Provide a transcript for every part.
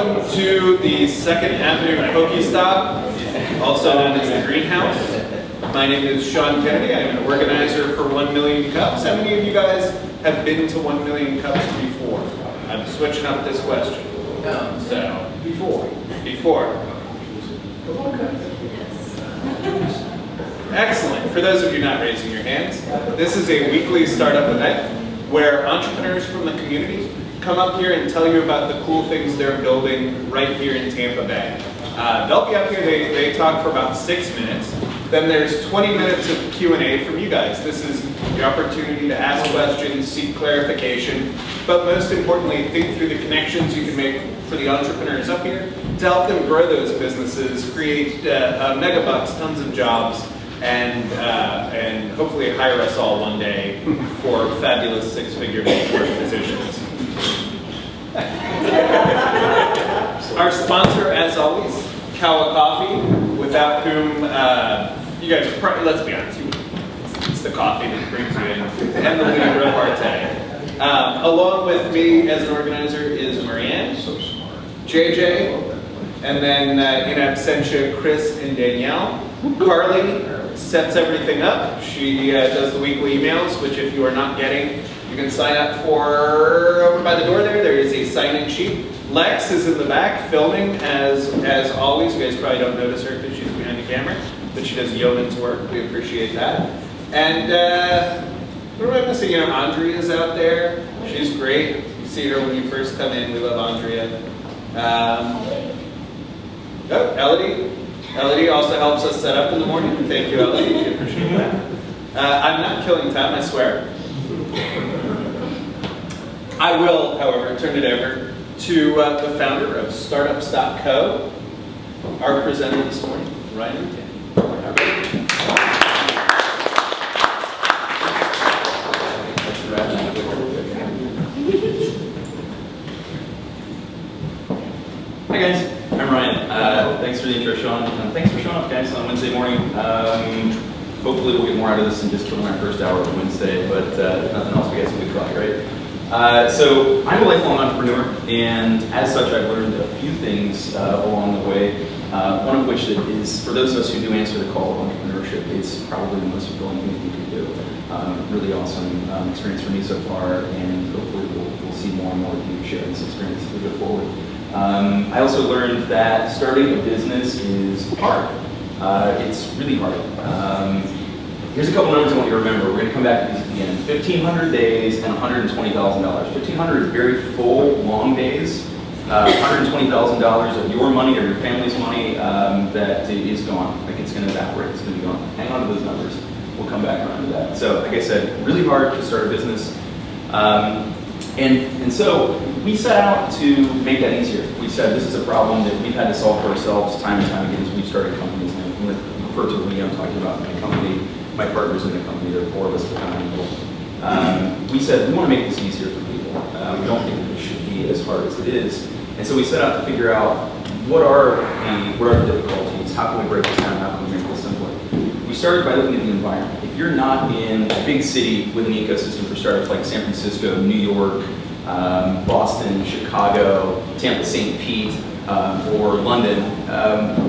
Welcome to the 2nd Avenue Pokestop, also known as the Greenhouse. My name is Sean Kennedy. I'm an organizer for 1 Million Cups. How many of you guys have been to 1 Million Cups before? I'm switching up this question. So, before. Excellent. For those of you not raising your hands, this is a weekly startup event where entrepreneurs from the community come up here and tell you about the cool things they're building right here in Tampa Bay. They'll be up here, they talk for about 6 minutes. Then there's 20 minutes of Q&A from you guys. This is the opportunity to ask questions, seek clarification, but most importantly, think through the connections you can make for the entrepreneurs up here to help them grow those businesses, create megabucks, tons of jobs, and hopefully hire us all one day for fabulous 6-figure positions. Our sponsor, as always, Kawa Coffee, without whom you guys, let's be honest, it's the coffee that brings you in, and the leader of repartee. Along with me as an organizer is Marianne, JJ, and then in absentia, Chris and Danielle. Carly sets everything up. She does the weekly emails, which if you are not getting, you can sign up for over by the door there. There is a sign-in sheet. Lex is in the back filming as always. You guys probably don't notice her because she's behind the camera, but she does yeoman's work. We appreciate that. And what am I missing? You know, Andrea's out there. She's great. You see her when you first come in. We love Andrea. Elodie. Elodie also helps us set up in the morning. Thank you, Elodie. We appreciate that. I'm not killing time, I swear. I will, however, turn it over to the founder of Startups.co, our presenter this morning, Ryan and Tammy. Hi guys, I'm Ryan. Thanks for the intro, Sean. Thanks for showing up, guys, on Wednesday morning. Hopefully we'll get more out of this than just killing our first hour on Wednesday, but if nothing else, we got some good coffee, right? So I'm a lifelong entrepreneur, and as such, I've learned a few things along the way. One of which is, for those of us who do answer the call of entrepreneurship, it's probably the most fulfilling thing you can do. Really awesome experience for me so far, and hopefully we'll see more and more of you sharing this experience as we go forward. I also learned that starting a business is hard. It's really hard. Here's a couple numbers I want you to remember. We're going to come back to these at the end. 1,500 days and $120,000. 1,500 is very full, long days. $120,000 of your money or your family's money that is gone. Like it's going to evaporate. It's going to be gone. Hang on to those numbers. We'll come back around to that. So, like I said, really hard to start a business. And so we set out to make that easier. We said this is a problem that we've had to solve for ourselves time and time again as we've started companies. And I'm going to refer to me, I'm talking about my company, my partners in the company, there are 4 of us behind me. We said we want to make this easier for people. We don't think that it should be as hard as it is. And so we set out to figure out what are the difficulties, how can we break this down, how can we make this simpler. We started by looking at the environment. If you're not in a big city with an ecosystem for startups like San Francisco, New York, Boston, Chicago, Tampa, St. Pete, or London,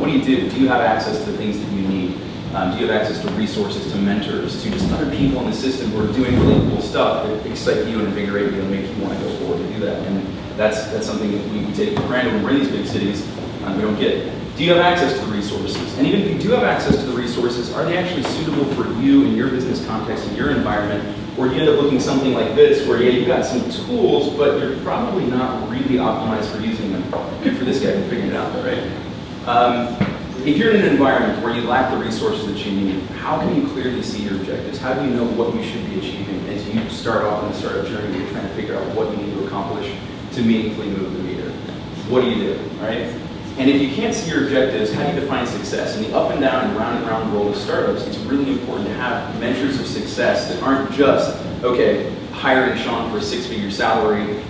what do? Do you have access to the things that you need? Do you have access to resources, to mentors, to just other people in the system who are doing really cool stuff that excite you and invigorate you and make you want to go forward to do that? And that's something that we take for granted when we're in these big cities. We don't get it. Do you have access to the resources? And even if you do have access to the resources, are they actually suitable for you in your business context, in your environment? Or you end up looking something like this, where yeah, you've got some tools, but you're probably not really optimized for using them. Good for this guy who figured it out, right? If you're in an environment where you lack the resources that you need, how can you clearly see your objectives? How do you know what you should be achieving as you start off on the startup journey? You're trying to figure out what you need to accomplish to meaningfully move the meter. What do you do, right? And if you can't see your objectives, how do you define success? In the up and down and round world of startups, it's really important to have measures of success that aren't just, okay, hiring Sean for a 6-figure salary,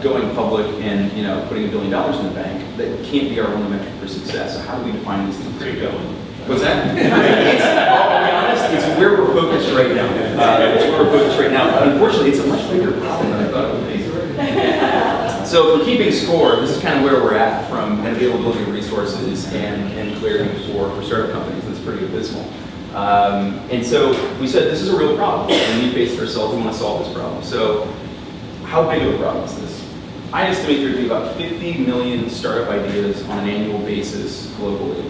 going public and putting $1 billion in the bank. That can't be our only metric for success. So how do we define these things? Pretty good one. What's that? I'll be honest, it's where we're focused right now. Unfortunately, it's a much bigger problem than I thought it would be. So for keeping score, this is kind of where we're at from an availability of resources and clarity for startup companies. That's pretty abysmal. And so we said this is a real problem, and we faced ourselves, we want to solve this problem. So how big of a problem is this? I estimate there to be about 50 million startup ideas on an annual basis globally.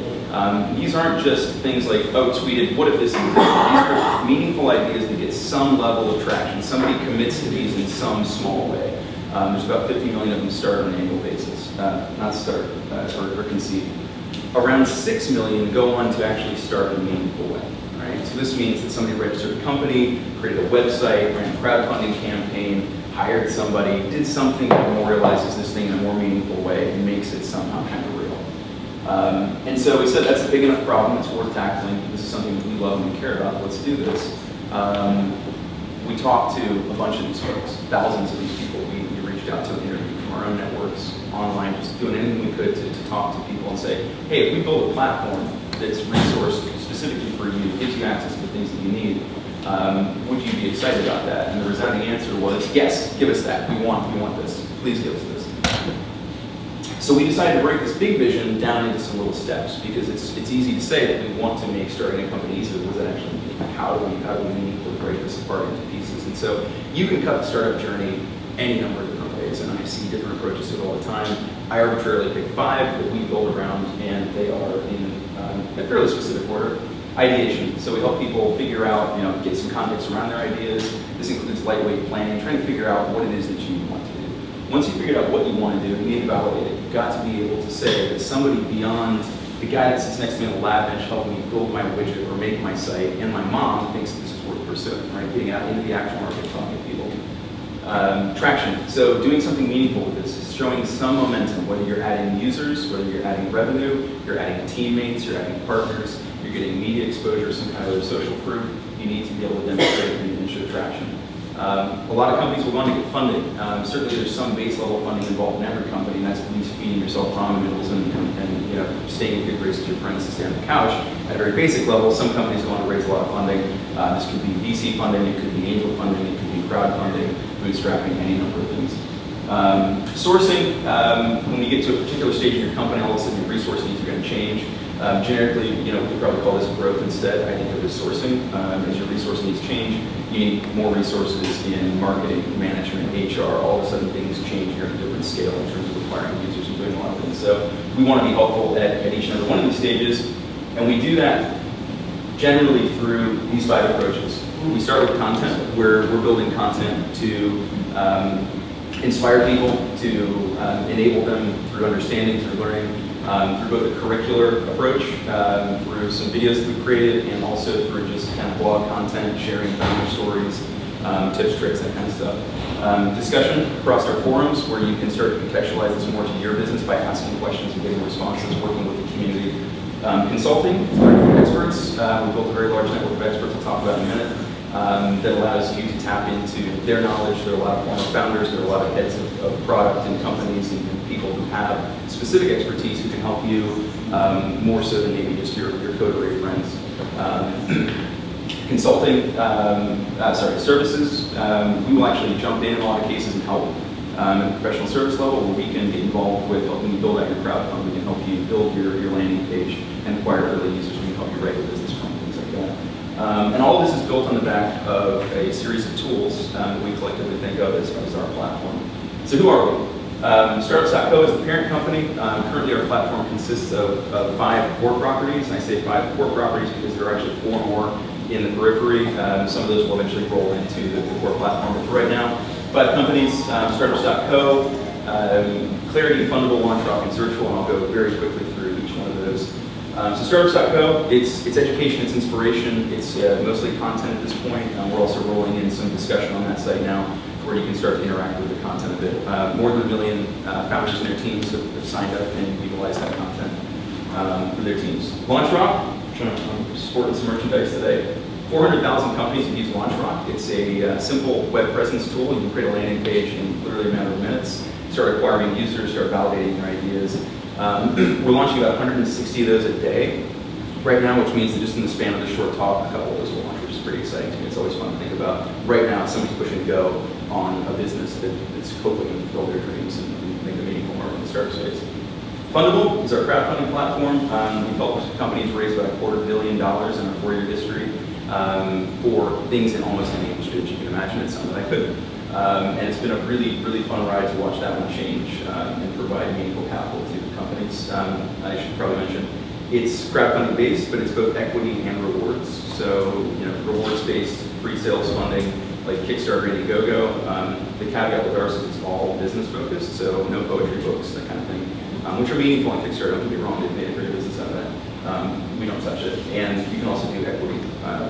These aren't just things like, oh, tweeted, what if this existed? These are meaningful ideas that get some level of traction. Somebody commits to these in some small way. There's about 50 million of them start on an annual basis, not start, or conceive. Around 6 million go on to actually start in a meaningful way. Right? So this means that somebody registered a company, created a website, ran a crowdfunding campaign, hired somebody, did something that memorializes this thing in a more meaningful way and makes it somehow kind of real. And so we said that's a big enough problem, it's worth tackling. This is something that we love and we care about, let's do this. We talked to a bunch of these folks, thousands of these people. We reached out to and interviewed from our own networks, online, just doing anything we could to talk to people and say, hey, if we build a platform that's resourced specifically for you, gives you access to the things that you need, would you be excited about that? And the resounding answer was, yes, give us that. We want this. Please give us this. So we decided to break this big vision down into some little steps because it's easy to say that we want to make starting a company easier. What does that actually mean? How do we meaningfully break this apart into pieces? And so you can cut the startup journey any number of different ways, and I see different approaches to it all the time. I arbitrarily picked 5 that we build around, and they are in a fairly specific order. Ideation. So we help people figure out, get some context around their ideas. This includes lightweight planning, trying to figure out what it is that you want to do. Once you figured out what you want to do, you need to validate it. You've got to be able to say that somebody beyond the guy that sits next to me on the lab bench helping me build my widget or make my site, and my mom thinks this is worth pursuing, right? Getting out into the actual market, talking to people. Traction. So doing something meaningful with this is showing some momentum, whether you're adding users, whether you're adding revenue, you're adding teammates, you're adding partners, you're getting media exposure, some kind of other social proof. You need to be able to demonstrate and show traction. A lot of companies will want to get funding. Certainly there's some base level funding involved in every company, and that's at least feeding yourself ramen and staying in good grace with your friends to stay on the couch. At a very basic level, some companies want to raise a lot of funding. This could be VC funding, it could be angel funding, it could be crowdfunding, bootstrapping, any number of things. Sourcing, when you get to a particular stage in your company, all of a sudden your resource needs are going to change. Generically, we probably call this growth instead. I think of it as sourcing. As your resource needs change, you need more resources in marketing, management, HR. All of a sudden things change. You're at a different scale in terms of acquiring users and doing a lot of things. So we want to be helpful at each and every one of these stages. And we do that generally through these 5 approaches. We start with content, where we're building content to inspire people, to enable them through understanding, through learning, through both a curricular approach, through some videos that we've created, and also through just kind of blog content, sharing founder stories, tips, tricks, that kind of stuff. Discussion across our forums, where you can start to contextualize this more to your business by asking questions and getting responses, working with the community. Consulting, experts. We built a very large network of experts I'll talk about in a minute. That allows you to tap into their knowledge. There are a lot of former founders, there are a lot of heads of product and companies and people who have specific expertise who can help you more so than maybe just your coterie friends. Consulting, services. We will actually jump in a lot of cases and help at the professional service level, where we can get involved with helping you build out your crowdfund. We can help you build your landing page and acquire early users. We can help you write a business plan, things like that. And all of this is built on the back of a series of tools that we collectively think of as our platform. So who are we? Startups.co is the parent company. Currently our platform consists of 5 core properties. And I say 5 core properties because there are actually 4 more in the periphery. Some of those will eventually roll into the core platform. But for right now, 5 companies, Startups.co, Clarity, Fundable, LaunchRock, and Searchable, and I'll go very quickly through each one of those. So Startups.co, it's education, it's inspiration, it's mostly content at this point. We're also rolling in some discussion on that site now, where you can start to interact with the content a bit. More than 1 million founders and their teams have signed up and utilized that content for their teams. LaunchRock, I'm sporting some merchandise today. 400,000 companies have used LaunchRock. It's a simple web presence tool. You can create a landing page in literally a matter of minutes, start acquiring users, start validating your ideas. We're launching about 160 of those a day right now, which means that just in the span of the short talk, a couple of those will launch, which is pretty exciting to me. It's always fun to think about. Right now, somebody's pushing go on a business that's hoping to fulfill their dreams and make a meaningful mark in the startup space. Fundable is our crowdfunding platform. We've helped companies raise about $250 million in our 4-year history for things in almost any industry that you can imagine. It's something I couldn't. And it's been a really, really fun ride to watch that one change and provide meaningful capital to companies. I should probably mention, it's crowdfunding based, but it's both equity and rewards. So, rewards based pre-sales funding like Kickstarter, Indiegogo. The caveat with ours is it's all business focused, so no poetry books, that kind of thing, which are meaningful on Kickstarter. Don't get me wrong, they've made a great business out of that. We don't touch it. And you can also do equity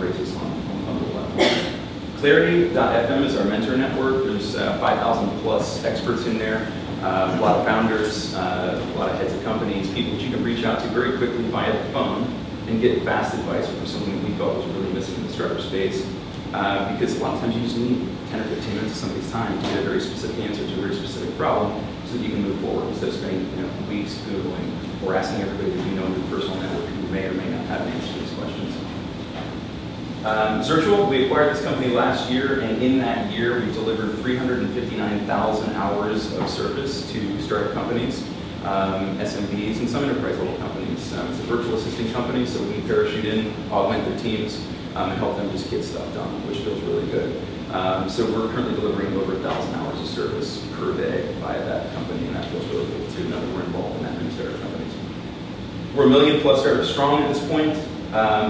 raises on the platform. Clarity.fm is our mentor network. There's 5,000 plus experts in there, a lot of founders, a lot of heads of companies, people that you can reach out to very quickly via the phone and get fast advice, which was something that we felt was really missing in the startup space. Because a lot of times you just need 10 or 15 minutes of somebody's time to get a very specific answer to a very specific problem so that you can move forward instead of spending weeks Googling or asking everybody that you know in your personal network who may or may not have an answer to these questions. Zirtual, we acquired this company last year, and in that year we've delivered 359,000 hours of service to startup companies, SMBs, and some enterprise level companies. It's a virtual assisting company, so we parachute in, augment their teams, and help them just get stuff done, which feels really good. So we're currently delivering over 1,000 hours of service per day via that company, and that feels really cool too, now that we're involved in that many startup companies. We're 1 million plus startups strong at this point.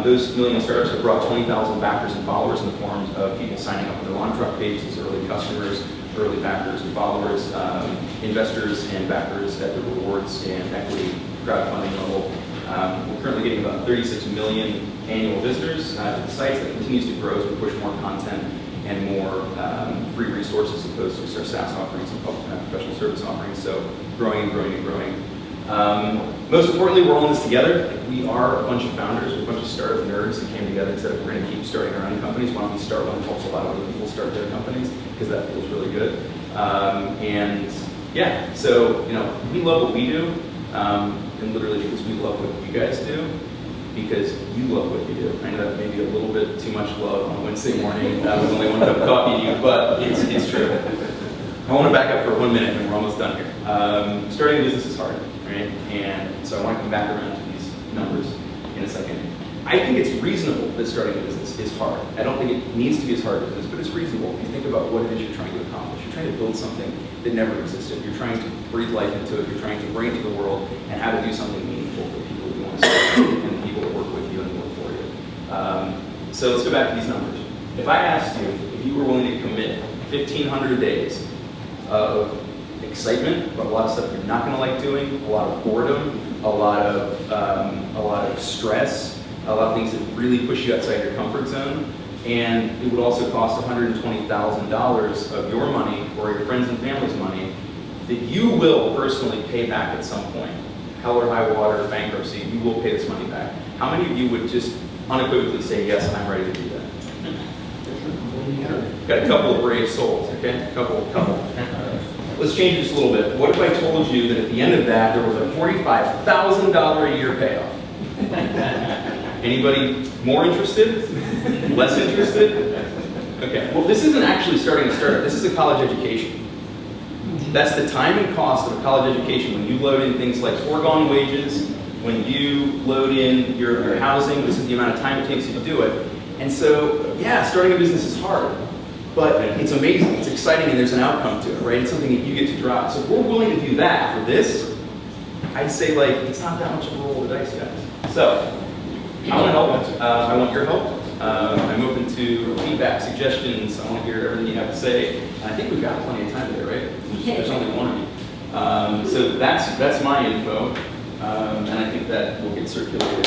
Those 1 million startups have brought 20,000 backers and followers in the form of people signing up on their launch truck pages, early customers, early backers and followers, investors and backers at the rewards and equity crowdfunding level. We're currently getting about 36 million annual visitors to the sites. That continues to grow as we push more content and more free resources as opposed to just our SaaS offerings and professional service offerings. So growing and growing and growing. Most importantly, we're all in this together. We are a bunch of founders, we're a bunch of startup nerds that came together and said, we're going to keep starting our own companies. Why don't we start one that helps a lot of other people start their companies? Because that feels really good. And yeah, so we love what we do, and literally because we love what you guys do, because you love what you do. I know that may be a little bit too much love on a Wednesday morning with only one cup of coffee to you, but it's true. I want to back up for 1 minute and we're almost done here. Starting a business is hard, right? And so I want to come back around to these numbers in a second. I think it's reasonable that starting a business is hard. I don't think it needs to be as hard as this, but it's reasonable if you think about what it is you're trying to accomplish. You're trying to build something that never existed. You're trying to breathe life into it. You're trying to bring it to the world and have it do something meaningful for people that you want to serve and the people that work with you and work for you. So let's go back to these numbers. If I asked you if you were willing to commit 1,500 days of excitement, but a lot of stuff you're not going to like doing, a lot of boredom, a lot of stress, a lot of things that really push you outside your comfort zone, and it would also cost $120,000 of your money or your friends and family's money that you will personally pay back at some point. Hell or high water, bankruptcy, you will pay this money back. How many of you would just unequivocally say, yes, I'm ready to do that? Got a couple of brave souls, okay? A couple. Let's change this a little bit. What if I told you that at the end of that, there was a $45,000 a year payoff? Anybody more interested? Less interested? Okay, well, this isn't actually starting a startup. This is a college education. That's the time and cost of a college education when you load in things like foregone wages, when you load in your housing. This is the amount of time it takes you to do it. And so, yeah, starting a business is hard, but it's amazing, it's exciting, and there's an outcome to it, right? It's something that you get to drive. So if we're willing to do that for this, I'd say, like, it's not that much of a roll of the dice, guys. So, I want to help. I want your help. I'm open to feedback, suggestions. I want to hear everything you have to say. And I think we've got plenty of time today, right? There's only one of you. So that's my info, and I think that will get circulated.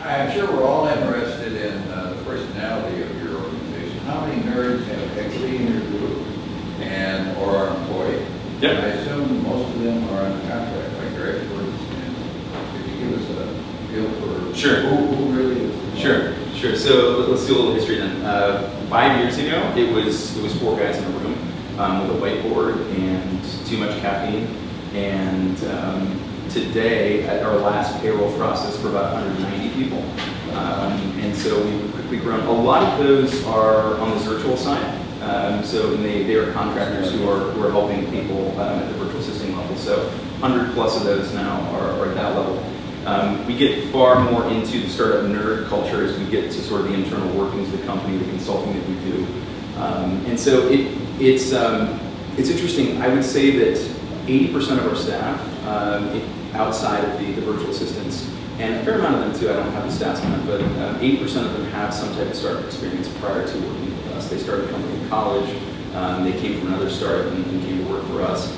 I'm sure we're all interested in the personality of your organization. How many nerds have equity in your group or are employed? Yep. I assume most of them are on contract, like your experts. And could you give us a feel for Sure. who really is? Sure. So let's do a little history then. 5 years ago, it was 4 guys in a room with a whiteboard and too much caffeine and today, at our last payroll process, for about 190 people. And so we've quickly grown. A lot of those are on the virtual side. So they are contractors who are helping people at the virtual assisting level. So 100 plus of those now are at that level. We get far more into the startup nerd culture as we get to sort of the internal workings of the company, the consulting that we do. And so it's interesting. I would say that 80% of our staff, outside of the virtual assistants, and a fair amount of them too, I don't have the stats on it, but 80% of them have some type of startup experience prior to working with us. They started a company in college, they came from another startup and came to work for us.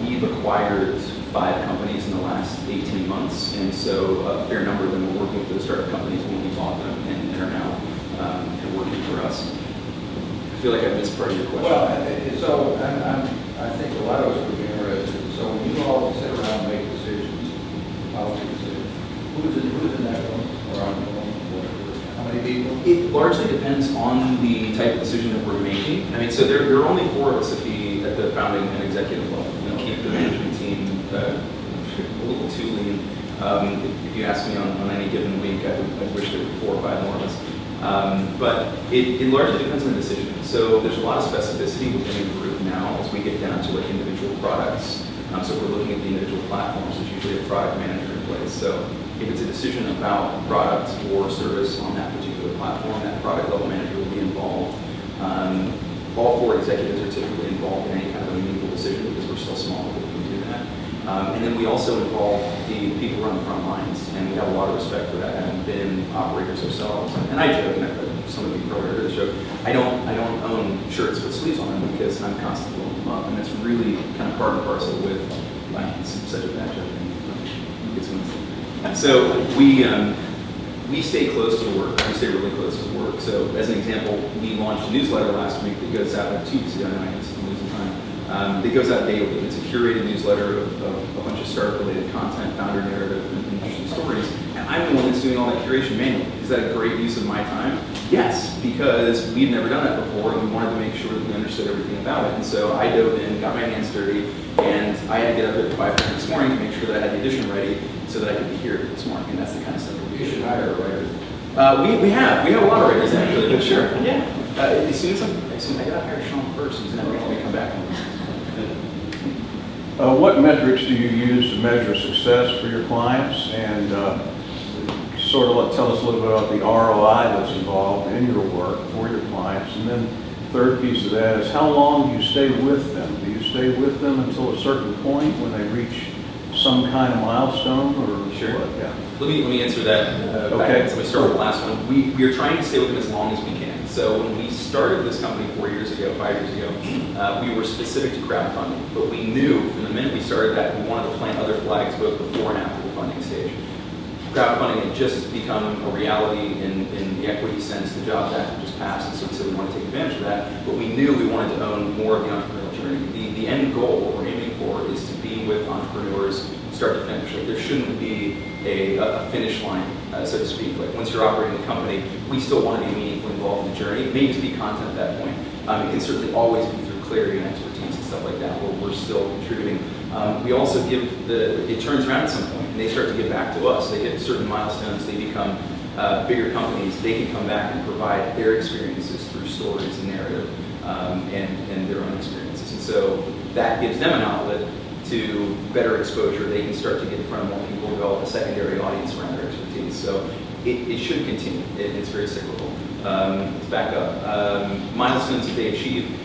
We've acquired 5 companies in the last 18 months, and so a fair number of them were working with those startup companies when we bought them, and are now working for us. I feel like I missed part of your question. Well, so I think a lot of us would be interested. So when you all sit around and make decisions, policy decisions, who's in that room or on the room, whatever? How many people? It largely depends on the type of decision that we're making. I mean, so there are only 4 of us at the founding and executive level. We keep the management team a little too lean. If you ask me on any given week, I wish there were 4 or 5 more of us. But it largely depends on the decision. So there's a lot of specificity within the group now as we get down to like individual products. So if we're looking at the individual platforms, there's usually a product manager in place. So if it's a decision about product or service on that particular platform, that product level manager will be involved. All 4 executives are typically involved in any kind of a meaningful decision because we're still small that we can do that. And then we also involve the people who are on the front lines, and we have a lot of respect for that, having been operators ourselves. And I joke, and some of you probably heard this joke, I don't own shirts with sleeves on them because I'm constantly blowing them up, and it's really kind of part and parcel with such a bad joke. So we stay close to the work. We stay really close to the work. So as an example, we launched a newsletter last week that goes out 2 weeks ago. Now I guess I'm losing time. That goes out daily. It's a curated newsletter of a bunch of startup-related content, founder narrative, and interesting stories. And I'm the one that's doing all that curation manually. Is that a great use of my time? Yes, because we've never done that before, and we wanted to make sure that we understood everything about it. And so I dove in, got my hands dirty, and I had to get up at 5:30 this morning to make sure that I had the edition ready so that I could be here this morning. And that's the kind of stuff that we should hire a writer. We have a lot of writers actually, but sure, yeah. As soon as I got to hire Sean first, he's never going to come back. What metrics do you use to measure success for your clients, and sort of tell us a little bit about the ROI that's involved in your work for your clients? And then third piece of that is how long do you stay with them? Do you stay with them until a certain point when they reach some kind of milestone, or Sure. what? Yeah. Let me answer that. Okay. So we start with the last one. We are trying to stay with them as long as we can. So when we started this company 5 years ago, we were specific to crowdfunding, but we knew from the minute we started that we wanted to plant other flags both before and after the funding stage. Crowdfunding had just become a reality in the equity sense. The Jobs Act had just passed, and so we said we want to take advantage of that. But we knew we wanted to own more of the entrepreneurial journey. The end goal, what we're aiming for, is to be with entrepreneurs start to finish. Like, there shouldn't be a finish line, so to speak. Like, once you're operating the company, we still want to be meaningfully involved in the journey. It may just be content at that point. It can certainly always be through clarity and expertise and stuff like that, where we're still contributing. We also it turns around at some point, and they start to give back to us. They hit certain milestones, they become bigger companies. They can come back and provide their experiences through stories and narrative, and their own experiences. And so that gives them an outlet to better exposure. They can start to get in front of more people, develop a secondary audience around their expertise. So it should continue. It's very cyclical. Let's back up. Milestones that they achieve.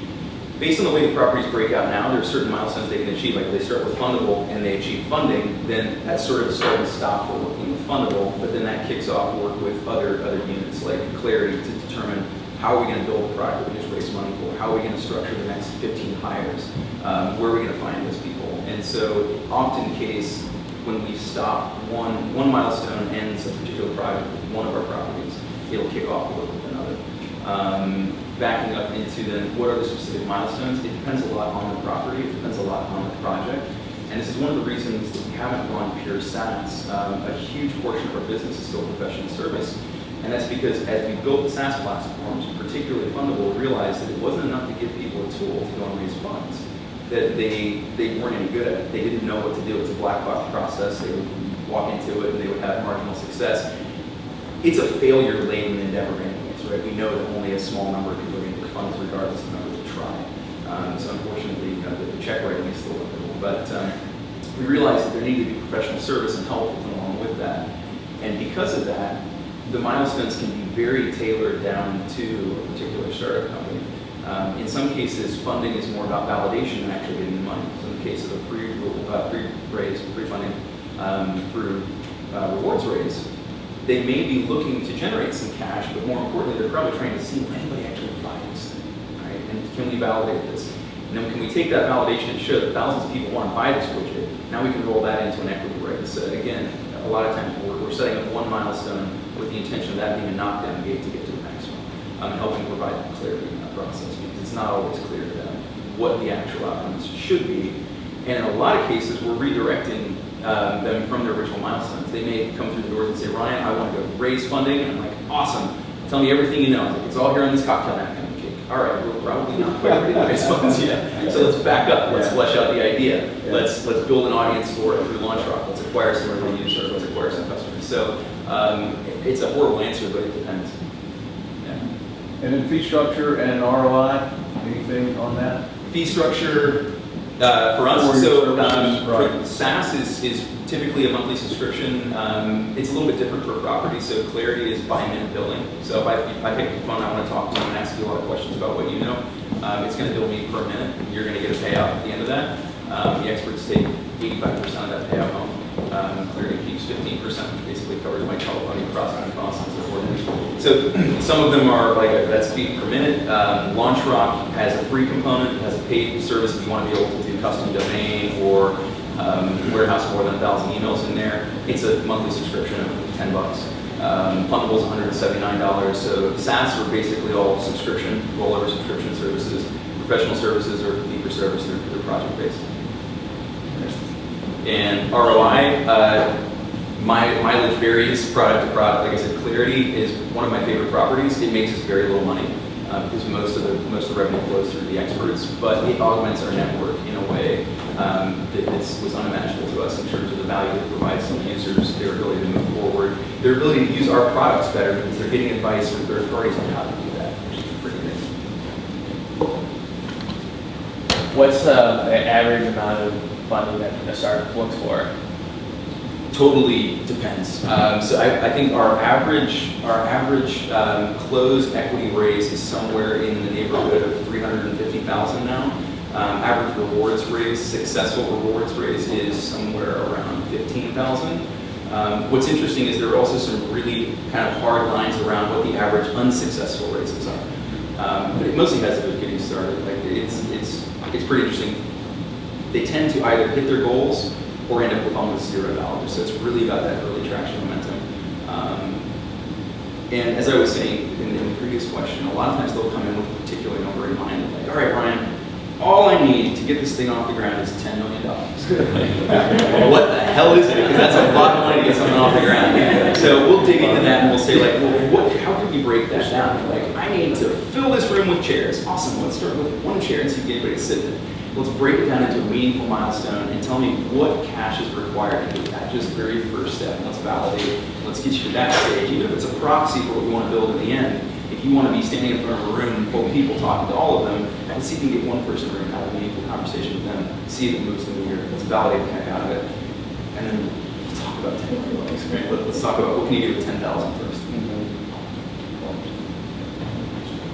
Based on the way the properties break out now, there are certain milestones they can achieve. Like if they start with fundable and they achieve funding, then that's sort of start and stop for working with fundable, but then that kicks off work with other units like clarity to determine how are we going to build a product that we just raise money for, how are we going to structure the next 15 hires, where are we going to find those people. And so often the case when we stop one milestone ends a particular project with one of our properties, it'll kick off work with another. Backing up into then what are the specific milestones, it depends a lot on the property, it depends a lot on the project. And this is one of the reasons that we haven't gone pure SaaS. A huge portion of our business is still professional service. And that's because as we built the SaaS platforms, particularly Fundable, we realized that it wasn't enough to give people a tool to go and raise funds. that they weren't any good at it. They didn't know what to do. It's a black box process. They would walk into it and they would have marginal success. It's a failure-laden endeavor anyways, right? We know that only a small number of people are going to get funds regardless of the number that try. So unfortunately, the check writing is still difficult. But we realized that there needed to be professional service and help along with that. And because of that, the milestones can be very tailored down to a particular startup company. In some cases, funding is more about validation than actually getting the money. So in the case of a pre-raise, pre-funding through rewards raise, they may be looking to generate some cash, but more importantly, they're probably trying to see if anybody actually buys this thing, right? And can we validate this? And then can we take that validation and show that thousands of people want to buy this widget? Now we can roll that into an equity raise. So again, a lot of times we're setting up one milestone with the intention of that being a knockdown gate to get to the next one, and helping provide clarity in that process, because it's not always clear to them what the actual outcomes should be. And in a lot of cases, we're redirecting them from their original milestones. They may come through the doors and say, Ryan, I want to go raise funding. And I'm like, awesome. Tell me everything you know. I'm like, it's all here on this cocktail napkin. All right, we're probably not quite ready to raise funds yet. So let's back up. Let's flesh out the idea. Let's build an audience for it through LaunchRock. Let's acquire some early users. Let's acquire some customers. So it's a horrible answer, but it depends. Yeah. And then fee structure and ROI, anything on that? Fee structure for us, For your so services, right. SaaS is typically a monthly subscription. It's a little bit different per property, so Clarity is by minute billing. So if I pick up the phone, I want to talk to you and ask you a lot of questions about what you know. It's going to bill me per minute. You're going to get a payout at the end of that. The experts take 85% of that payout home. Clarity keeps 15%, which basically covers my telephone processing costs and so forth. So some of them are like that's fee per minute. LaunchRock has a free component, has a paid service if you want to be able to do custom domain or warehouse more than 1,000 emails in there. It's a monthly subscription of $10. Fundable is $179. So SaaS are basically all subscription, rollover subscription services. Professional services are fee for service, they're project based. And ROI, my mileage varies product to product. Like I said, Clarity is one of my favorite properties. It makes us very little money because most of the revenue flows through the experts, but it augments our network in a way that was unimaginable to us in terms of the value that it provides to users, their ability to move forward, their ability to use our products better because they're getting advice from third parties on how to do that, which is pretty great. What's the average amount of funding that a startup looks for? Totally depends. So I think our average closed equity raise is somewhere in the neighborhood of $350,000 now. Average rewards raise, successful rewards raise, is somewhere around $15,000. What's interesting is there are also some really kind of hard lines around what the average unsuccessful raises are. But it mostly has to do with getting started. Like it's pretty interesting. They tend to either hit their goals or end up with almost $0. So it's really about that early traction momentum. And as I was saying in the previous question, a lot of times they'll come in with a particular number in mind. Like, all right, Ryan, all I need to get this thing off the ground is $10 million. Well, what the hell is it? Because that's a lot of money to get something off the ground. So we'll dig into that and we'll say, like, well, how can we break that down? Like, I need to fill this room with chairs. Awesome. Let's start with one chair and see if anybody sit in it. Let's break it down into a meaningful milestone and tell me what cash is required to do that. Just very first step. Let's validate. Let's get you to that stage. Even if it's a proxy for what we want to build in the end. If you want to be standing in front of a room full of people talking to all of them, let's see if we can get one person in the room, have a meaningful conversation with them, see if it moves the meter. Let's validate the heck out of it. And then let's talk about $10 million. Let's talk about what can you do with $10,000 first.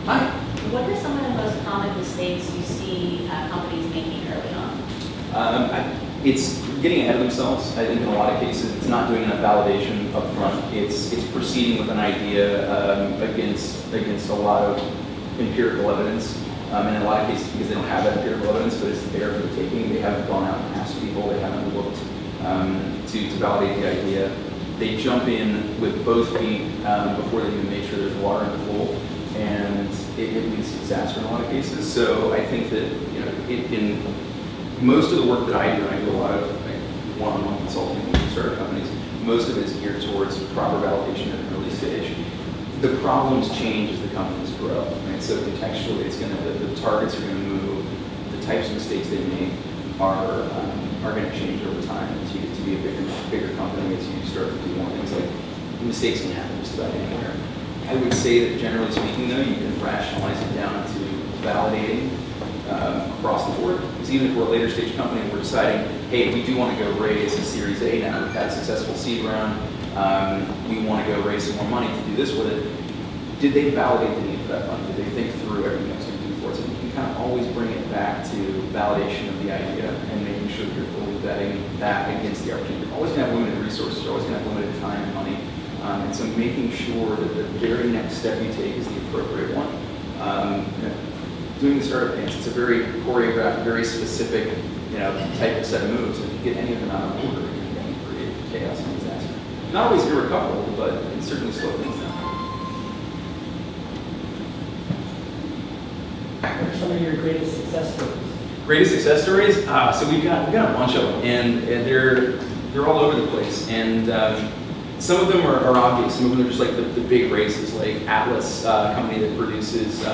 Hi. What are some of the most common mistakes you see companies making early on? It's getting ahead of themselves. I think in a lot of cases, it's not doing enough validation up front. It's proceeding with an idea against a lot of empirical evidence. In a lot of cases, because they don't have that empirical evidence, but it's there for the taking. They haven't gone out and asked people. They haven't looked to validate the idea. They jump in with both feet before they even make sure there's water in the pool. And it leads to disaster in a lot of cases. So I think that in most of the work that I do, and I do a lot of one-on-one consulting with startup companies, most of it is geared towards proper validation at an early stage. The problems change as the companies grow, right? So contextually, the targets are going to move, the types of mistakes they make are going to change over time as you get to be a bigger company, as you start to do more things. Like mistakes can happen just about anywhere. I would say that generally speaking, though, you can rationalize it down to validating across the board. Because even if we're a later stage company and we're deciding, hey, we do want to go raise a Series A now, we've had a successful seed round, we want to go raise some more money to do this with it. Did they validate the need for that fund? Did they think through everything it's going to do for us? And you can kind of always bring it back to validation of the idea and making sure that you're fully vetting that against the opportunity. You're always going to have limited resources. You're always going to have limited time and money. And so making sure that the very next step you take is the appropriate one. Doing the startup dance, it's a very choreographed, very specific, type of set of moves. If you get any of them out of order, you can create chaos and disaster. Not always irrecoverable, but it can certainly slow things down. What are some of your greatest success stories? Greatest success stories? So we've got a bunch of them, and they're all over the place. And some of them are obvious. Some of them are just like the big races, like Atlas, company that produces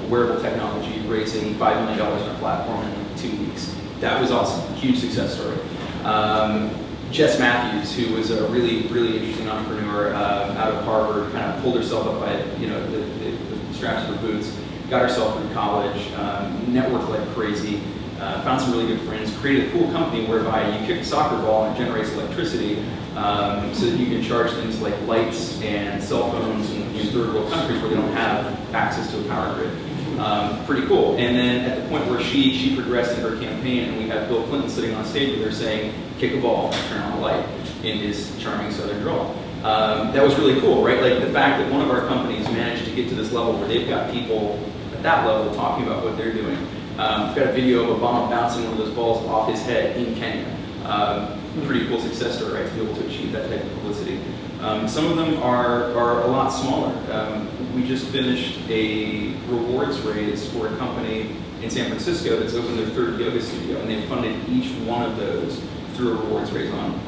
wearable technology, raising $5 million on a platform in 2 weeks. That was awesome. Huge success story. Jess Matthews, who was a really, really interesting entrepreneur out of Harvard, kind of pulled herself up by the straps of her boots, got herself through college, networked like crazy, found some really good friends, created a cool company whereby you kick a soccer ball and it generates electricity so that you can charge things like lights and cell phones in third world countries where they don't have access to a power grid. Pretty cool. And then at the point where she progressed in her campaign, and we have Bill Clinton sitting on stage with her saying, kick a ball, turn on a light, in his charming southern drawl. That was really cool, right? Like the fact that one of our companies managed to get to this level where they've got people at that level talking about what they're doing. We've got a video of Obama bouncing one of those balls off his head in Kenya. Pretty cool success story, right, to be able to achieve that type of publicity. Some of them are a lot smaller. We just finished a rewards raise for a company in San Francisco that's opened their third yoga studio, and they've funded each one of those through a rewards raise on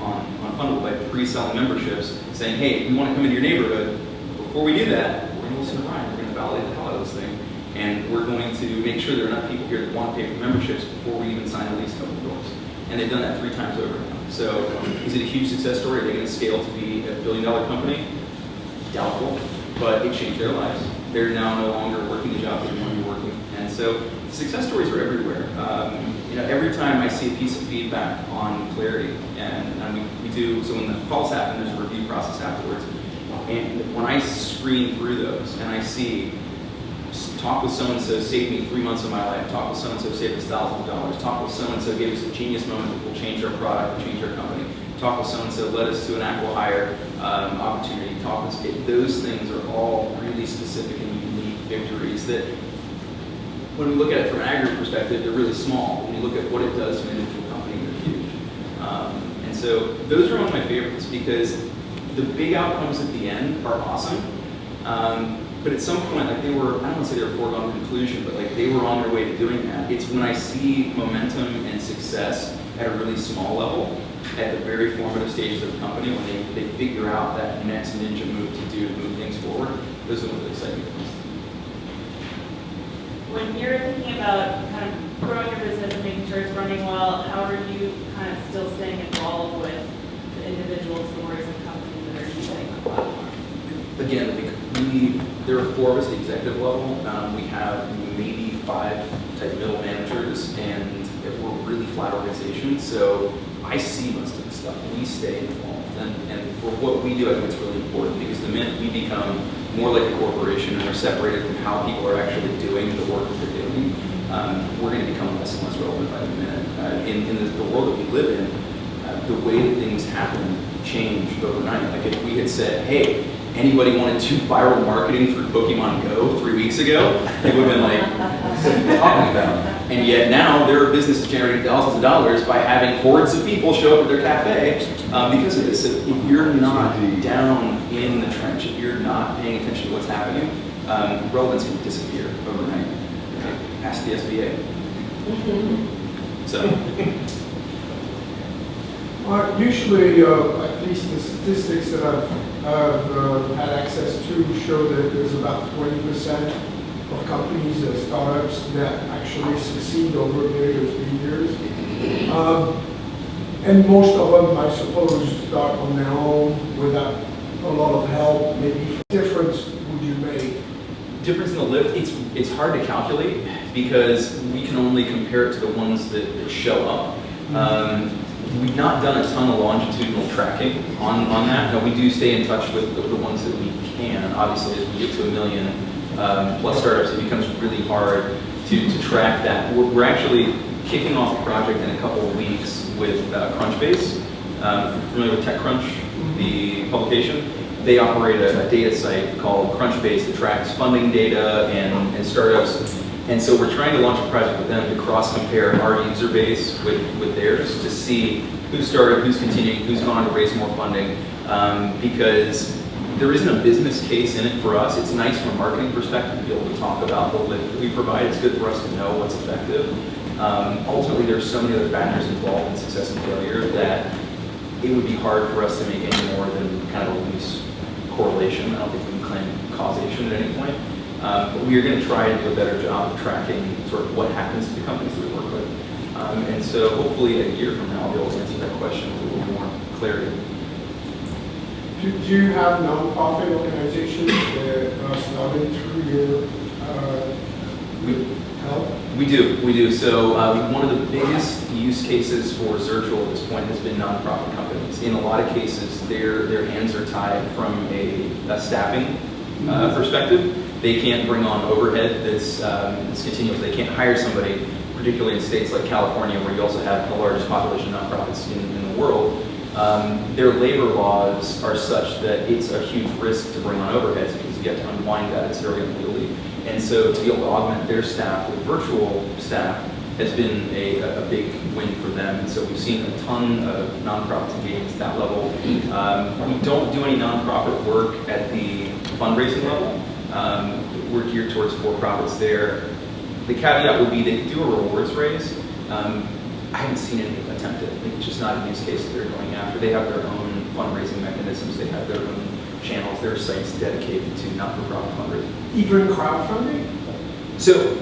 Fundable by pre-selling memberships, saying, hey, we want to come into your neighborhood. Before we do that, we're going to listen to Ryan, we're going to validate the hell out of this thing, and we're going to make sure there are enough people here that want to pay for memberships before we even sign a lease couple of doors. And they've done that 3 times over now. So is it a huge success story? Are they going to scale to be a billion-dollar company? Doubtful, but it changed their lives. They're now no longer working the job that they want to be working. And so success stories are everywhere. Every time I see a piece of feedback on Clarity, and we do, so when the calls happen, there's a review process afterwards. And when I screen through those and I see talk with so-and-so saved me 3 months of my life, talk with so-and-so saved us thousands of dollars, talk with so-and-so gave us a genius moment that will change our product, change our company, talk with so-and-so led us to an acqui-hire opportunity, those things are all really specific and unique victories that when we look at it from an aggregate perspective, they're really small. When you look at what it does to an individual company, they're huge. And so those are one of my favorites because the big outcomes at the end are awesome. But at some point, like I don't want to say they were foregone conclusion, but like they were on their way to doing that. It's when I see momentum and success at a really small level, at the very formative stages of the company, when they figure out that next ninja move to do to move things forward, those are the exciting things. When you're thinking about kind of growing your business and making sure it's running well, how are you kind of still staying involved with the individual stories and companies that are using the platform? Again, there are 4 of us at the executive level. We have maybe 5 type middle managers, and we're a really flat organization. So I see most of the stuff. We stay involved, and for what we do, I think it's really important because the minute we become more like a corporation and are separated from how people are actually doing the work that they're doing, we're going to become less and less relevant by the minute. In the world that we live in, the way that things happen change overnight. Like if we had said, hey, anybody wanted to viral marketing through Pokemon Go 3 weeks ago, they would have been like, what are you talking about? And yet now there are businesses generating thousands of dollars by having hordes of people show up at their cafe because of this. So if you're not down in the trench, if you're not paying attention to what's happening, relevance can disappear overnight. Okay? Ask the SBA. So. Usually, at least the statistics that I've had access to show that there's about 20% of companies and startups that actually succeed over a period of 3 years. And most of them, I suppose, start on their own without a lot of help. Maybe what difference would you make? Difference in the lift, it's hard to calculate because we can only compare it to the ones that show up. We've not done a ton of longitudinal tracking on that. Now, we do stay in touch with the ones that we can. Obviously, as we get to 1 million plus startups, it becomes really hard to track that. We're actually kicking off a project in a couple of weeks with Crunchbase. Familiar with TechCrunch, the publication? They operate a data site called Crunchbase that tracks funding data and startups. And so we're trying to launch a project with them to cross-compare our user base with theirs to see who started, who's continuing, who's gone to raise more funding. Because there isn't a business case in it for us. It's nice from a marketing perspective to be able to talk about the lift that we provide. It's good for us to know what's effective. Ultimately, there's so many other factors involved in success and failure that it would be hard for us to make any more than kind of a loose correlation. I don't think we can claim causation at any point. But we are going to try and do a better job of tracking sort of what happens to the companies that we work with. And so hopefully a year from now I'll be able to answer that question with a little more clarity. Do you have nonprofit organizations that are started through your help? We do. So one of the biggest use cases for Zirtual at this point has been nonprofit companies. In a lot of cases, their hands are tied from a staffing perspective. They can't bring on overhead that's continuous. They can't hire somebody, particularly in states like California, where you also have the largest population of nonprofits in the world. Their labor laws are such that it's a huge risk to bring on overheads because you get to unwind that. It's very unwieldy. And so to be able to augment their staff with virtual staff has been a big win for them. And so we've seen a ton of nonprofit engagements at that level. We don't do any nonprofit work at the fundraising level. We're geared towards for-profits there. The caveat would be they could do a rewards raise. I haven't seen anything attempted. I think it's just not a use case that they're going after. They have their own fundraising mechanisms. They have their own channels, their sites dedicated to not-for-profit fundraising. Even crowdfunding? So,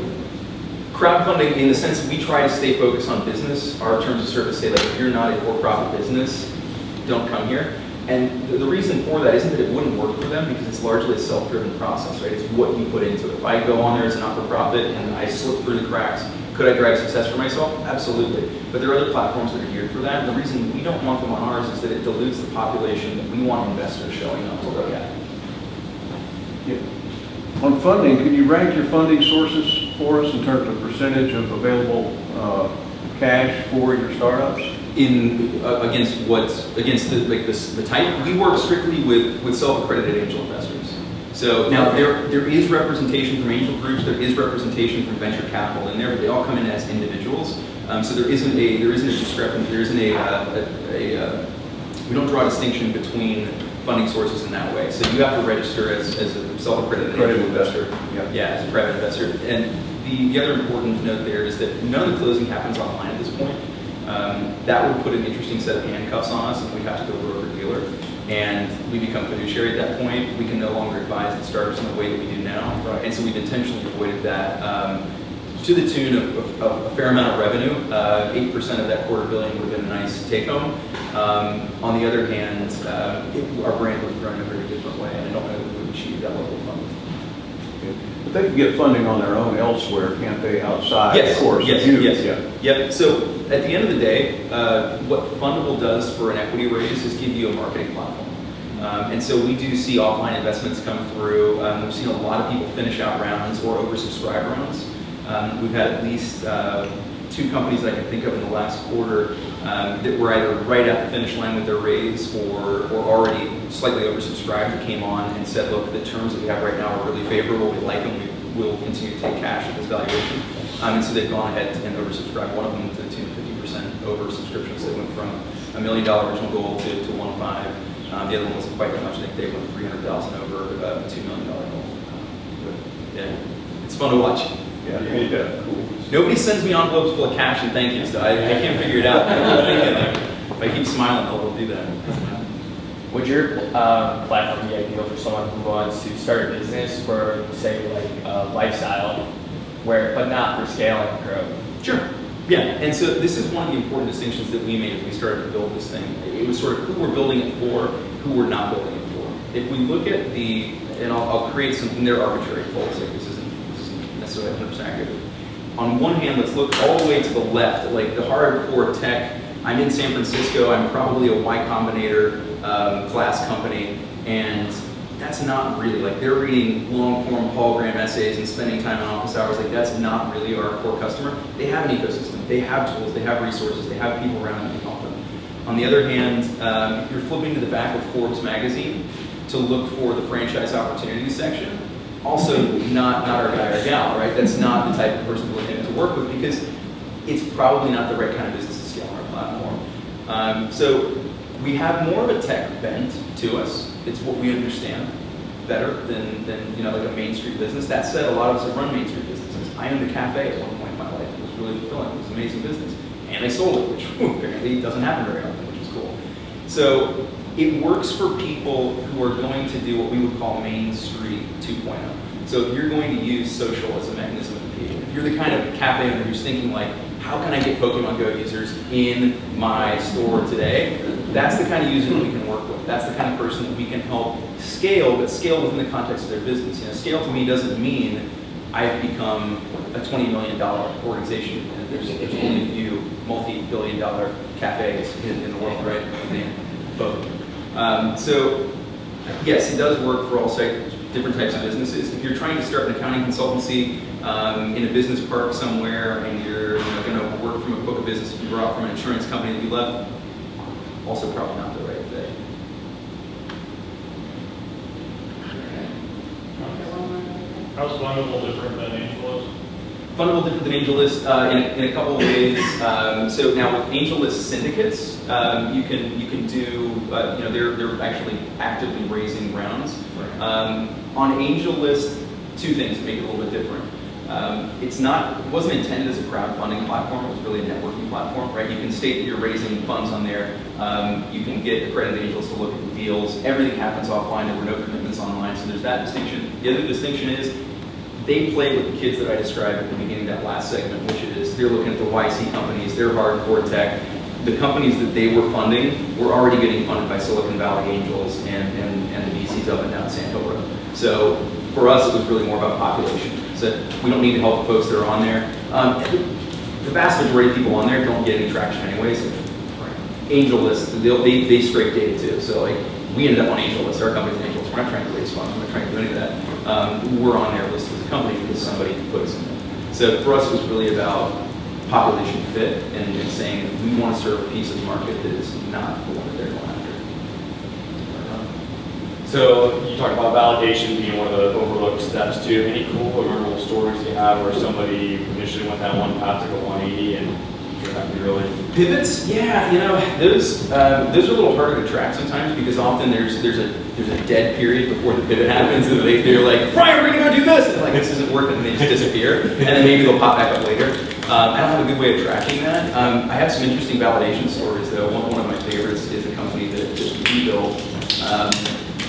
crowdfunding, in the sense that we try to stay focused on business, our terms of service say, like, if you're not a for-profit business, don't come here. And the reason for that isn't that it wouldn't work for them, because it's largely a self-driven process, right? It's what you put into it. If I go on there as a not-for-profit and I slip through the cracks, could I drive success for myself? Absolutely. But there are other platforms that are geared for that. And the reason we don't want them on ours is that it dilutes the population that we want investors showing up to look at. Yeah. On funding, can you rank your funding sources for us in terms of percentage of available cash for your startups? Against the type? We work strictly with self-accredited angel investors. So now there is representation from angel groups, there is representation from venture capital in there, but they all come in as individuals. So there isn't a discrepancy. There isn't we don't draw a distinction between funding sources in that way. So you have to register as a self-accredited angel investor. Yeah, as a private investor. And the other important note there is that none of the closing happens online at this point. That would put an interesting set of handcuffs on us if we have to go broker-dealer. And we become fiduciary at that point. We can no longer advise the startups in the way that we do now. Right. And so we've intentionally avoided that to the tune of a fair amount of revenue. 8% of that $250 million would have been a nice take-home. On the other hand, our brand was grown in a very different way, and I don't know that we would achieve that level of funding. But they can get funding on their own elsewhere, can't they, outside? Yes, of course. yes. Yep. So at the end of the day, what Fundable does for an equity raise is give you a marketing platform. And so we do see offline investments come through. We've seen a lot of people finish out rounds or oversubscribe rounds. We've had at least 2 companies that I can think of in the last quarter that were either right at the finish line with their raise or already slightly oversubscribed that came on and said, look, the terms that we have right now are really favorable. We like them. We will continue to take cash at this valuation. And so they've gone ahead and oversubscribed. One of them to the tune of 50% oversubscription. So they went from $1 million original goal to 1.5. The other one wasn't quite that much. I think they went 300,000 over a $2 million goal. Yeah, it's fun to watch. Yeah. Cool. Nobody sends me envelopes full of cash and thank yous, so I can't figure it out. I'm thinking, if I keep smiling, they'll do that. Would your platform be ideal for someone who wants to start a business for, say, like lifestyle, but not for scaling and growth? Sure. Yeah, and so this is one of the important distinctions that we made as we started to build this thing. It was sort of who we're building it for, who we're not building it for. If we look at and I'll create something, they're arbitrary polls, like this isn't necessarily 100% accurate. On one hand, let's look all the way to the left, like the hardcore tech. I'm in San Francisco, I'm probably a Y Combinator class company, and that's not really, like they're reading long-form Paul Graham essays and spending time on office hours, like that's not really our core customer. They have an ecosystem, they have tools, they have resources, they have people around them to help them. On the other hand, if you're flipping to the back of Forbes magazine to look for the franchise opportunities section, also not our guy or gal, right? That's not the type of person we're looking to work with because it's probably not the right kind of business to scale on our platform. So we have more of a tech bent to us. It's what we understand better than like a Main Street business. That said, a lot of us have run Main Street businesses. I owned a cafe at one point in my life. It was really fulfilling. It was an amazing business. And I sold it, which apparently doesn't happen very often, which is cool. So it works for people who are going to do what we would call Main Street 2.0. So if you're going to use social as a mechanism of engagement, if you're the kind of cafe owner who's thinking like, how can I get Pokemon Go users in my store today? That's the kind of user that we can work with. That's the kind of person that we can help scale, but scale within the context of their business. Scale to me doesn't mean I've become a $20 million organization. There's only a few multi-billion-dollar cafes in the world, right? Both. So yes, it does work for all different types of businesses. If you're trying to start an accounting consultancy in a business park somewhere, and you're going to work from a book of business you brought from an insurance company that you left, also probably not the right fit. How's Fundable different than AngelList? Fundable different than AngelList in a couple of ways. So now with AngelList syndicates, you can do they're actually actively raising rounds. On AngelList, two things make it a little bit different. It wasn't intended as a crowdfunding platform. It was really a networking platform, right? You can state that you're raising funds on there. You can get accredited angels to look at the deals. Everything happens offline. There were no commitments online, so there's that distinction. The other distinction is they play with the kids that I described at the beginning of that last segment, which is they're looking at the YC companies, they're hardcore tech. The companies that they were funding were already getting funded by Silicon Valley angels and the VCs up and down Sand Hill Road. So for us, it was really more about population. So we don't need to help the folks that are on there. The vast majority of people on there don't get any traction anyways. AngelList, they scrape data too. So like we ended up on AngelList, our company's AngelList. We're not trying to raise funds, we're not trying to do any of that. We're on their list as a company because somebody put us in there. So for us, it was really about population fit and saying that we want to serve a piece of the market that is not the one that they're going after. So you talked about validation being one of the overlooked steps too. Any cool or memorable stories you have where somebody initially went down one path to go 180 and turned out to be really pivots? Yeah, those are a little harder to track sometimes because often there's a dead period before the pivot happens and they're like, Brian, we're gonna go do this, and like this isn't working, and they just disappear, and then maybe they'll pop back up later. I don't have a good way of tracking that. I have some interesting validation stories though. One of my favorites is a company that we built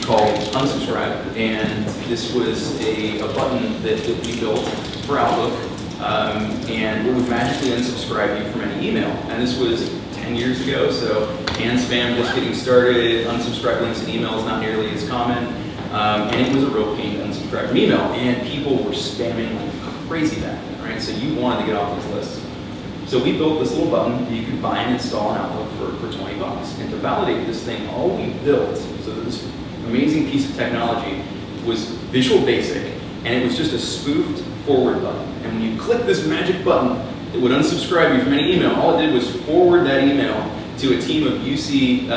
called Unsubscribe, and this was a button that we built for Outlook, and it would magically unsubscribe you from any email. And this was 10 years ago, so and spam just getting started, unsubscribe links in email is not nearly as common, and it was a real pain to unsubscribe from email, and people were spamming like crazy back then, right? So you wanted to get off these lists. So we built this little button that you could buy and install in Outlook for $20. And to validate this thing, all we built, so this amazing piece of technology, was Visual Basic, and it was just a spoofed forward button. And when you click this magic button, it would unsubscribe you from any email. All it did was forward that email to a team of UC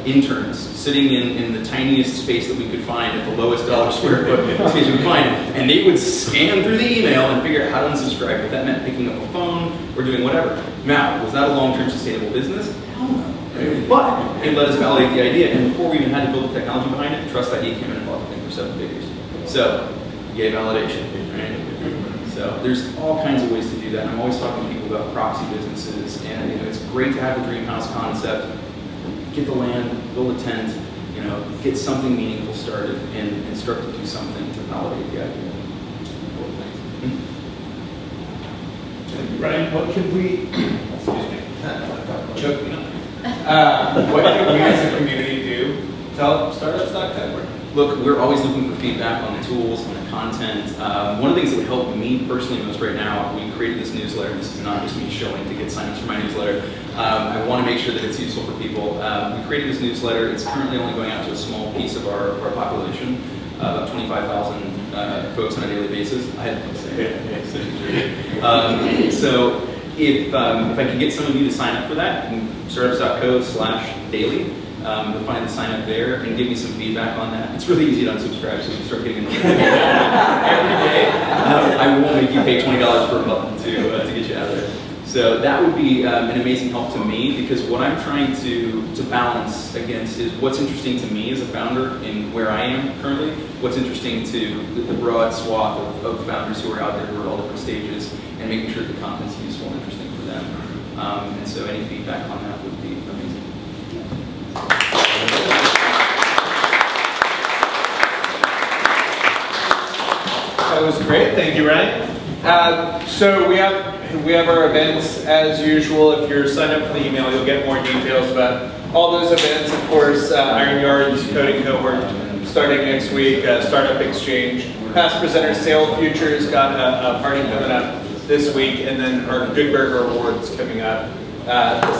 interns sitting in the tiniest space that we could find at the lowest dollar square foot space we could find. And they would scan through the email and figure out how to unsubscribe. If that meant picking up a phone or doing whatever. Now, was that a long-term sustainable business? Hell no. But it let us validate the idea, and before we even had to build the technology behind it, Trust ID came in and bought the thing for 7 figures. So, yay validation, right? So there's all kinds of ways to do that. I'm always talking to people about proxy businesses, and it's great to have the dream house concept, get the land, build a tent, get something meaningful started and start to do something to validate the idea. Ryan, what could we, excuse me, choke me up. What can we as a community do to help startups.tech work? Look, we're always looking for feedback on the tools, on the content. One of the things that would help me personally most right now, we created this newsletter. This is not just me showing to get signups for my newsletter. I want to make sure that it's useful for people. We created this newsletter. It's currently only going out to a small piece of our population, about 25,000 folks on a daily basis. I had to say it. So if I can get some of you to sign up for that, startups.co/daily. You'll find the sign up there and give me some feedback on that. It's really easy to unsubscribe, so you can start getting them every day. I won't make you pay $20 for a button to get you out of there. So that would be an amazing help to me, because what I'm trying to balance against is what's interesting to me as a founder and where I am currently, what's interesting to the broad swath of founders who are out there who are at all different stages, and making sure the content's useful and interesting for them. And so any feedback on that would be amazing. That was great, thank you, Ryan. So we have our events as usual. If you're signed up for the email, you'll get more details about all those events. Of course, Iron Yard's coding cohort starting next week, Startup Exchange. Past Presenter Sale Futures got a party coming up this week, and then our Good Burger Awards coming up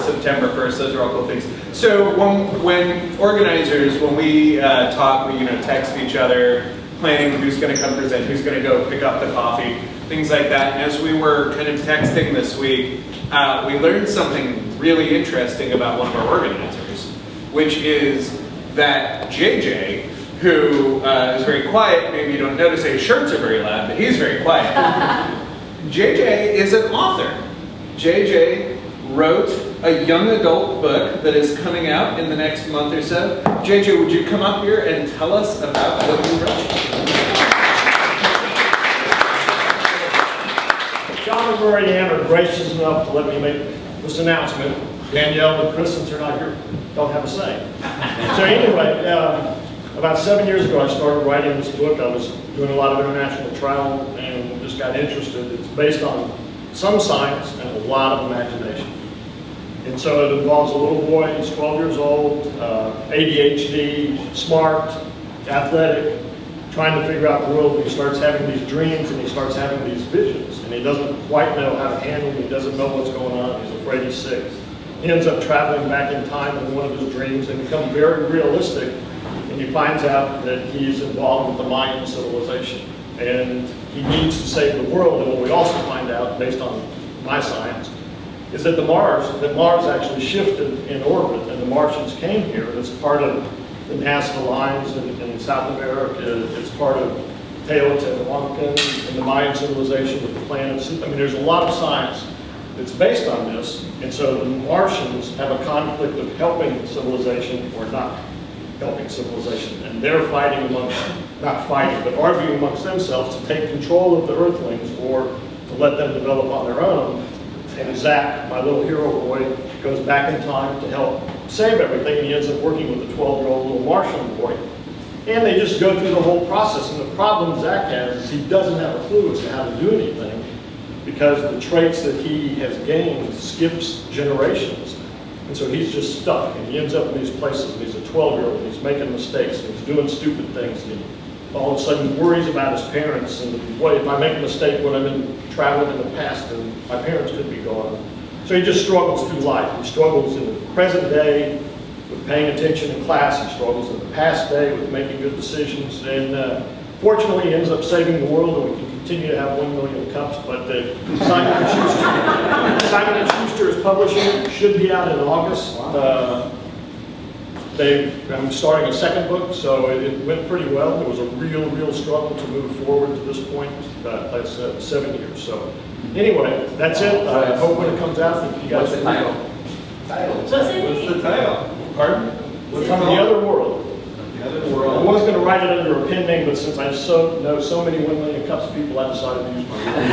September 1st. Those are all cool things. So when organizers, when we talk, we text each other, planning who's going to come present, who's going to go pick up the coffee, things like that. And as we were kind of texting this week, we learned something really interesting about one of our organizers, which is that JJ, who is very quiet, maybe you don't notice his shirts are very loud, but he's very quiet. JJ is an author. JJ wrote a young adult book that is coming out in the next month or so. JJ, would you come up here and tell us about what you wrote? John and Marianne are gracious enough to let me make this announcement. Danielle and Chris, since they're not here, don't have a say. So anyway, about 7 years ago, I started writing this book. I was doing a lot of international travel and just got interested. It's based on some science and a lot of imagination. And so it involves a little boy, he's 12 years old, ADHD, smart, athletic, trying to figure out the world. He starts having these dreams and he starts having these visions, and he doesn't quite know how to handle them. He doesn't know what's going on. He's afraid he's sick. He ends up traveling back in time in one of his dreams and become very realistic, and he finds out that he's involved with the Mayan civilization, and he needs to save the world. And what we also find out, based on my science, is that Mars actually shifted in orbit, and the Martians came here. It's part of the Nazca lines in South America. It's part of Teotihuacan and the Mayan civilization with the planets. I mean, there's a lot of science that's based on this, and so the Martians have a conflict of helping civilization or not helping civilization, and they're fighting not fighting, but arguing amongst themselves to take control of the Earthlings or to let them develop on their own. And Zach, my little hero boy, goes back in time to help save everything, and he ends up working with a 12-year-old little Martian boy. And they just go through the whole process, and the problem Zach has is he doesn't have a clue as to how to do anything, because the traits that he has gained skips generations. And so he's just stuck, and he ends up in these places, and he's a 12-year-old, and he's making mistakes, and he's doing stupid things, and all of a sudden he worries about his parents, and boy, if I make a mistake when I'm traveling in the past, then my parents could be gone. So he just struggles through life. He struggles in the present day with paying attention in class. He struggles in the past day with making good decisions. And fortunately, he ends up saving the world, and we can continue to have 1 million cups. But Simon & Schuster is publishing it. Should be out in August. I'm starting a second book, so it went pretty well. It was a real struggle to move forward to this point. That's 7 years. So anyway, that's it. I hope when it comes out, that you guys. What's the title? What's the title? Pardon? What's The Other World. The Other I World. was going to write it under a pen name, but since I know so many 1 million cups people, I decided to use my name.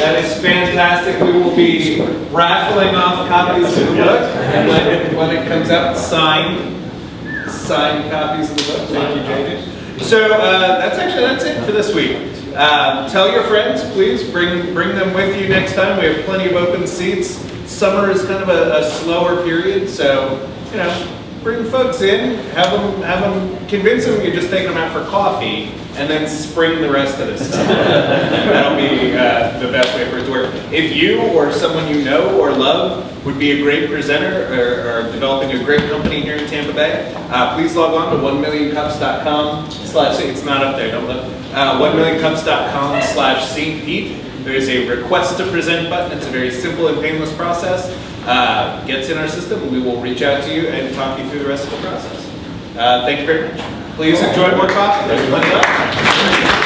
That is fantastic. We will be raffling off copies of the book, and when it comes out, signed copies of the book. Thank you, JJ. So that's it for this week. Tell your friends, please. Bring them with you next time. We have plenty of open seats. Summer is kind of a slower period, so bring folks in, have them, convince them you're just taking them out for coffee, and then spring the rest of this stuff. That'll be the best way for it to work. If you or someone you know or love would be a great presenter or developing a great company here in Tampa Bay, please log on to 1millioncups.com/, it's not up there, don't look, 1millioncups.com/St. Pete. There's a request to present button. It's a very simple and painless process. Gets in our system. We will reach out to you and talk you through the rest of the process. Thank you very much. Please enjoy more coffee. There's plenty left.